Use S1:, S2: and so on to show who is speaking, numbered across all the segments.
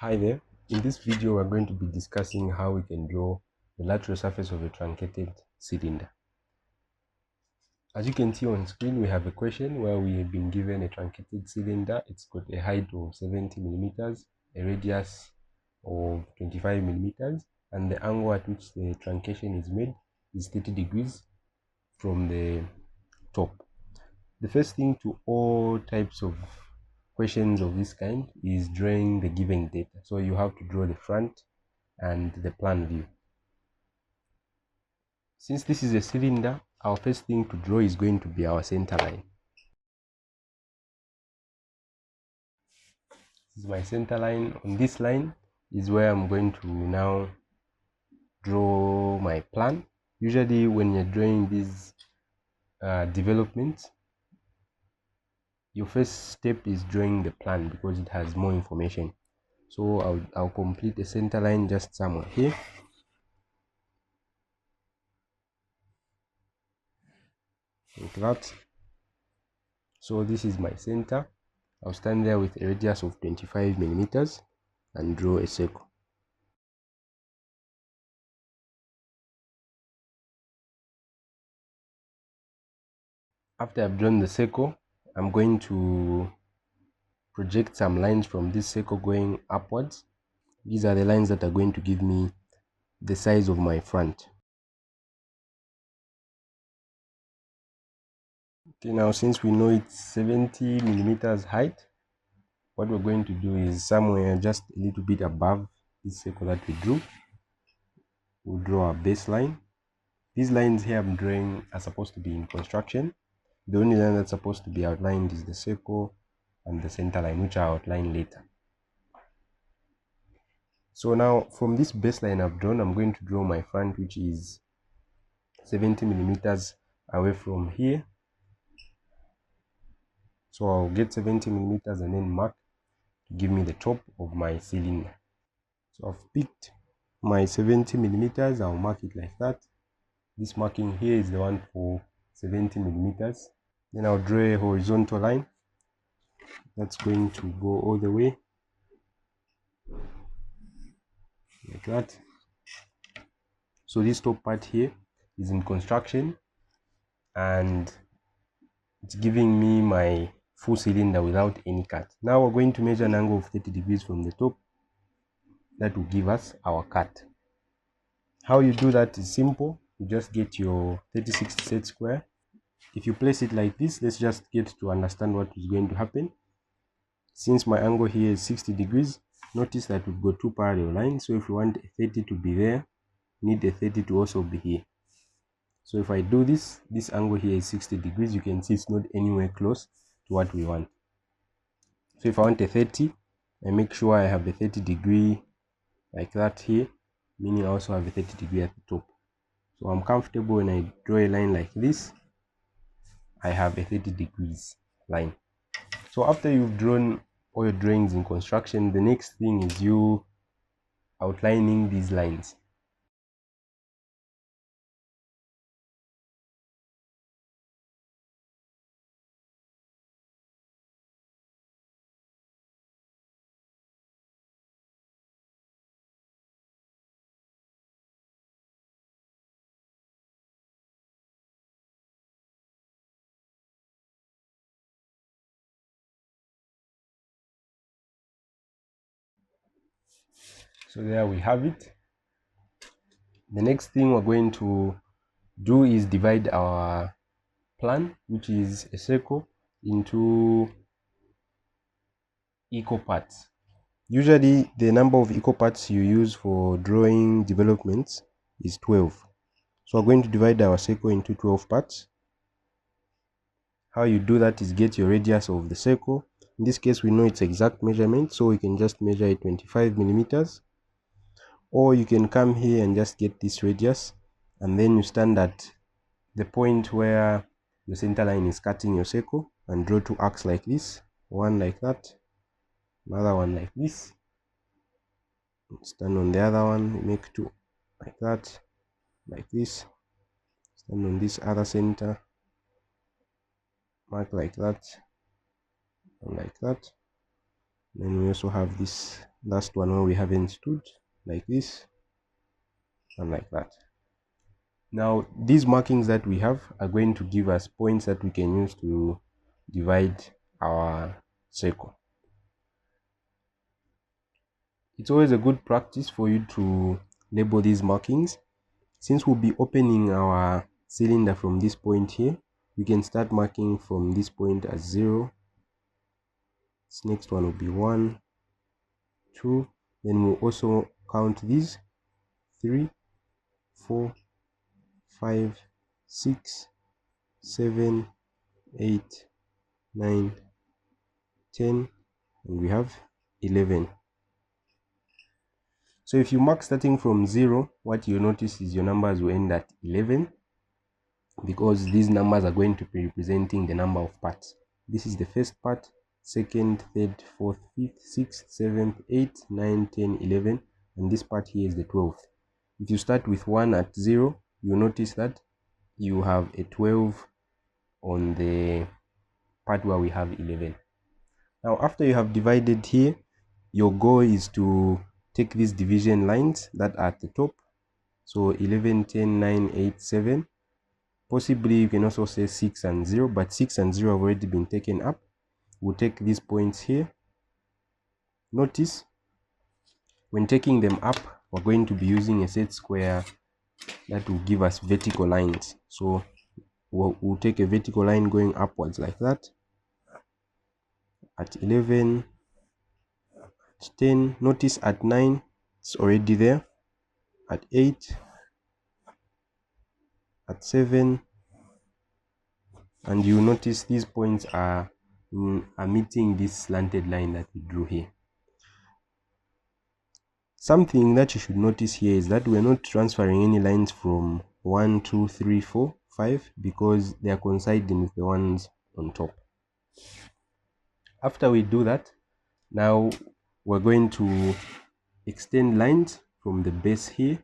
S1: Hi there. In this video, we're going to be discussing how we can draw the lateral surface of a truncated cylinder. As you can see on screen, we have a question where we have been given a truncated cylinder. It's got a height of 70 millimeters, a radius of 25 millimeters, and the angle at which the truncation is made is 30 degrees from the top. The first thing to all types of questions of this kind is drawing the given data. So you have to draw the front and the plan view. Since this is a cylinder, our first thing to draw is going to be our center line. This is my center line. On this line is where I'm going to now draw my plan. Usually when you're drawing these developments, your first step is drawing the plan because it has more information. So I'll complete the center line just somewhere here. Like that. So this is my center. I'll stand there with a radius of 25 millimeters and draw a circle. After I've drawn the circle, I'm going to project some lines from this circle going upwards. These are the lines that are going to give me the size of my front. Okay, now since we know it's 70 millimeters height, what we're going to do is somewhere just a little bit above this circle that we drew, we'll draw a baseline. These lines here I'm drawing are supposed to be in construction. The only line that's supposed to be outlined is the circle and the center line, which I'll outline later. So now from this baseline I've drawn, I'm going to draw my front, which is 70 millimeters away from here. So I'll get 70 millimeters and then mark to give me the top of my cylinder. So I've picked my 70 millimeters. I'll mark it like that. This marking here is the one for 70 millimeters. Then I'll draw a horizontal line that's going to go all the way like that. So this top part here is in construction and it's giving me my full cylinder without any cut. Now we're going to measure an angle of 30 degrees from the top. That will give us our cut. How you do that is simple. You just get your 30/60 set square. If you place it like this, let's just get to understand what is going to happen. Since my angle here is 60 degrees, notice that we've got two parallel lines. So if we want a 30 to be there, we need a 30 to also be here. So if I do this angle here is 60 degrees. You can see it's not anywhere close to what we want. So if I want a 30, I make sure I have a 30 degree like that here, meaning I also have a 30 degree at the top. So I'm comfortable when I draw a line like this, I have a 30 degrees line. So after you've drawn all your drawings in construction, the next thing is you outlining these lines. So there we have it. The next thing we're going to do is divide our plan, which is a circle, into equal parts. Usually the number of equal parts you use for drawing developments is 12. So we're going to divide our circle into 12 parts. How you do that is get your radius of the circle. In this case we know its exact measurement, so we can just measure it 25 millimeters. Or you can come here and just get this radius, and then you stand at the point where your center line is cutting your circle and draw two arcs like this, one like that, another one like this. Stand on the other one, make two like that, like this. Stand on this other center, mark like that and like that. Then we also have this last one where we haven't stood, like this and like that. Now these markings that we have are going to give us points that we can use to divide our circle. It's always a good practice for you to label these markings. Since we'll be opening our cylinder from this point here, we can start marking from this point as 0. This next one will be 1, 2. Then we'll also count these 3, 4, 5, 6, 7, 8, 9, 10, and we have 11. So if you mark starting from 0, what you notice is your numbers will end at 11, because these numbers are going to be representing the number of parts. This is the first part, second, third, fourth, fifth, sixth, seventh, 8, 9, 10, 11, and this part here is the 12th. If you start with 1 at 0, you notice that you have a 12 on the part where we have 11. Now after you have divided here, your goal is to take these division lines that are at the top. So 11, 10, 9, 8, 7. Possibly you can also say 6 and 0, but 6 and 0 have already been taken up. We'll take these points here. Notice when taking them up, we're going to be using a set square that will give us vertical lines. So we'll take a vertical line going upwards like that. At 11, at 10, notice at 9, it's already there. At 8, at 7, and you notice these points are meeting this slanted line that we drew here. Something that you should notice here is that we're not transferring any lines from 1, 2, 3, 4, 5, because they are coinciding with the ones on top. After we do that, now we're going to extend lines from the base here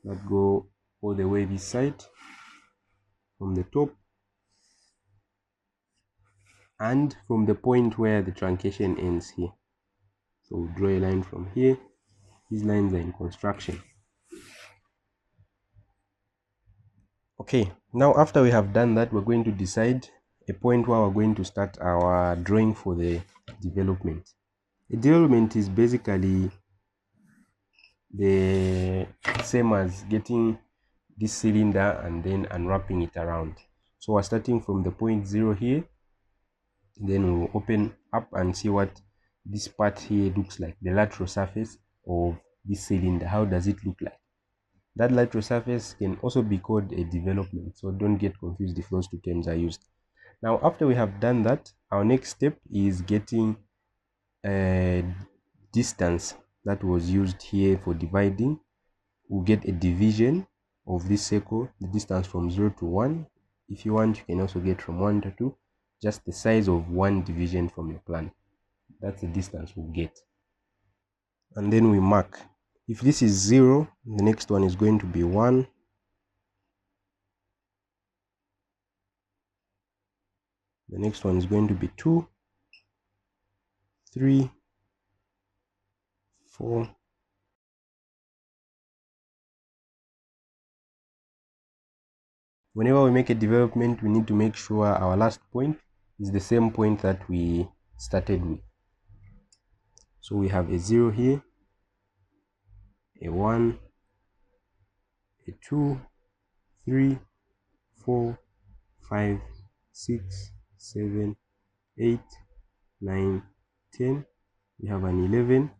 S1: that go all the way this side from the top, and from the point where the truncation ends here. So we'll draw a line from here. These lines are in construction. Okay, now after we have done that, we're going to decide a point where we're going to start our drawing for the development. A development is basically the same as getting this cylinder and then unwrapping it around. So we're starting from the point 0 here, then we'll open up and see what this part here looks like, the lateral surface of this cylinder. How does it look like? That lateral surface can also be called a development, so don't get confused if those two terms are used. Now after we have done that, our next step is getting a distance that was used here for dividing. We'll get a division of this circle, the distance from 0 to 1. If you want, you can also get from 1 to 2, just the size of one division from your plan. That's the distance we'll get. And then we mark. If this is 0, the next one is going to be 1. The next one is going to be 2, 3, 4. Whenever we make a development, we need to make sure our last point is the same point that we started with. So we have a 0 here, a 1, a 2, 3, 4, 5, 6, 7, 8, 9, 10. We have an 11.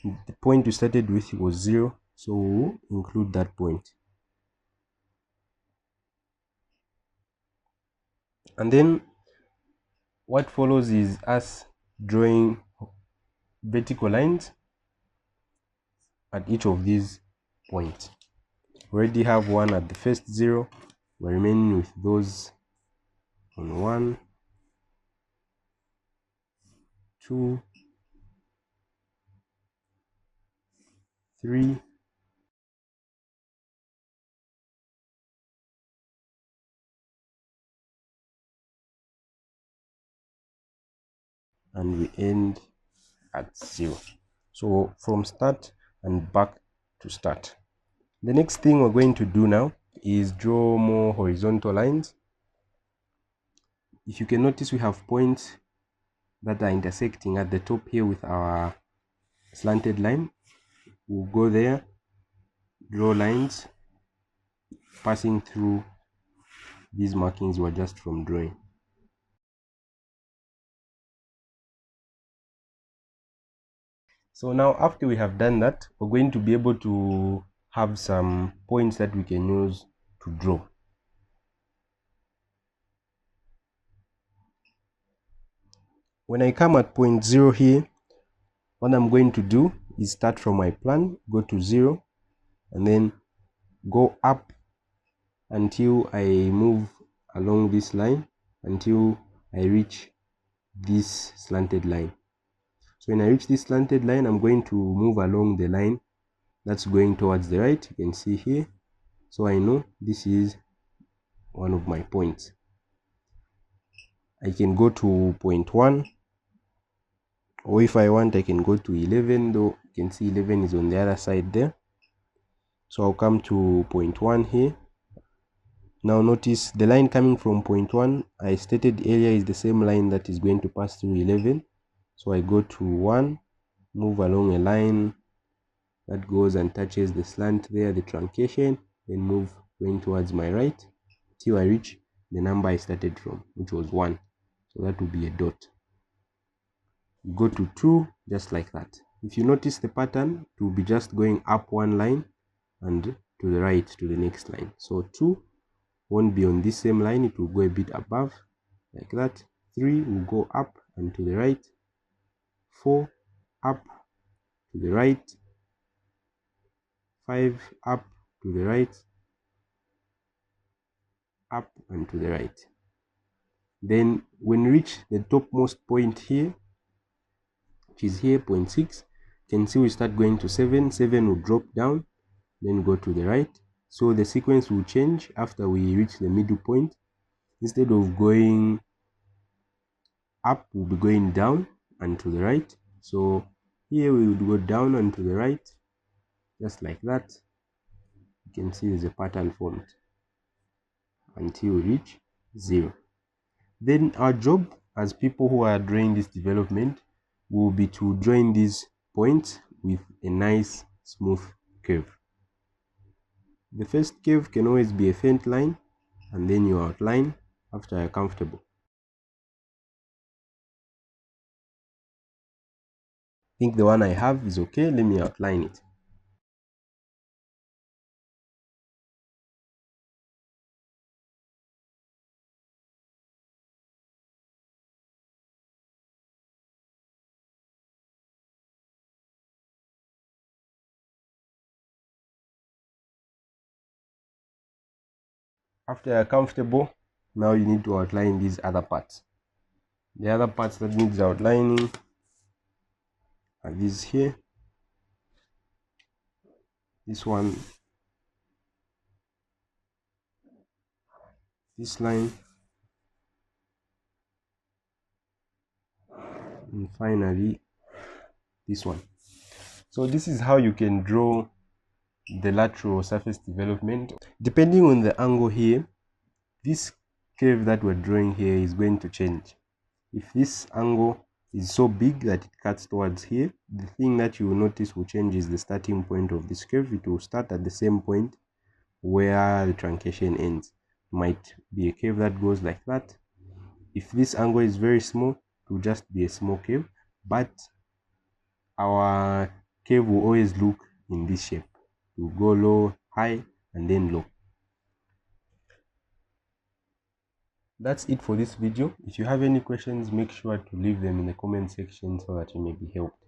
S1: The point we started with was 0, so we'll include that point. And then what follows is us drawing vertical lines at each of these points. We already have one at the first 0. We're remaining with those on 1, 2, 3, 4, and we end at 0. So from start and back to start. The next thing we're going to do now is draw more horizontal lines. If you can notice, we have points that are intersecting at the top here with our slanted line. We'll go there, draw lines passing through these markings were just from drawing. So now after we have done that, we're going to be able to have some points that we can use to draw. When I come at point 0 here, what I'm going to do is start from my plan, go to 0, and then go up until I move along this line until I reach this slanted line. So when I reach this slanted line, I'm going to move along the line that's going towards the right. You can see here. So I know this is one of my points. I can go to point 1, or if I want I can go to 11, though you can see 11 is on the other side there. So I'll come to point 1 here. Now notice the line coming from point 1, I stated earlier, is the same line that is going to pass through 11. So I go to 1, move along a line that goes and touches the slant there, the truncation, then move going towards my right till I reach the number I started from, which was 1. So that will be a dot. Go to 2, just like that. If you notice the pattern, it will be just going up one line and to the right to the next line. So 2 won't be on this same line, it will go a bit above, like that. 3 will go up and to the right. 4 up to the right. 5 up to the right, up and to the right. Then when you reach the topmost point here, which is here, point 6, you can see we start going to 7. 7 will drop down, then go to the right. So the sequence will change after we reach the middle point. Instead of going up, we'll be going down and to the right. So here we would go down and to the right, just like that. You can see there's a pattern formed until we reach 0. Then our job as people who are drawing this development will be to join these points with a nice smooth curve. The first curve can always be a faint line, and then you outline after you're comfortable. I think the one I have is okay. Let me outline it. After you're comfortable, now you need to outline these other parts. The other parts that needs outlining are these here. This one, this line, and finally this one. So this is how you can draw the lateral surface development. Depending on the angle here, this curve that we're drawing here is going to change. If this angle is so big that it cuts towards here, the thing that you will notice will change is the starting point of this curve. It will start at the same point where the truncation ends. Might be a curve that goes like that. If this angle is very small, it will just be a small curve, but our curve will always look in this shape. It will go low, high, and then low. That's it for this video. If you have any questions, make sure to leave them in the comment section so that you may be helped.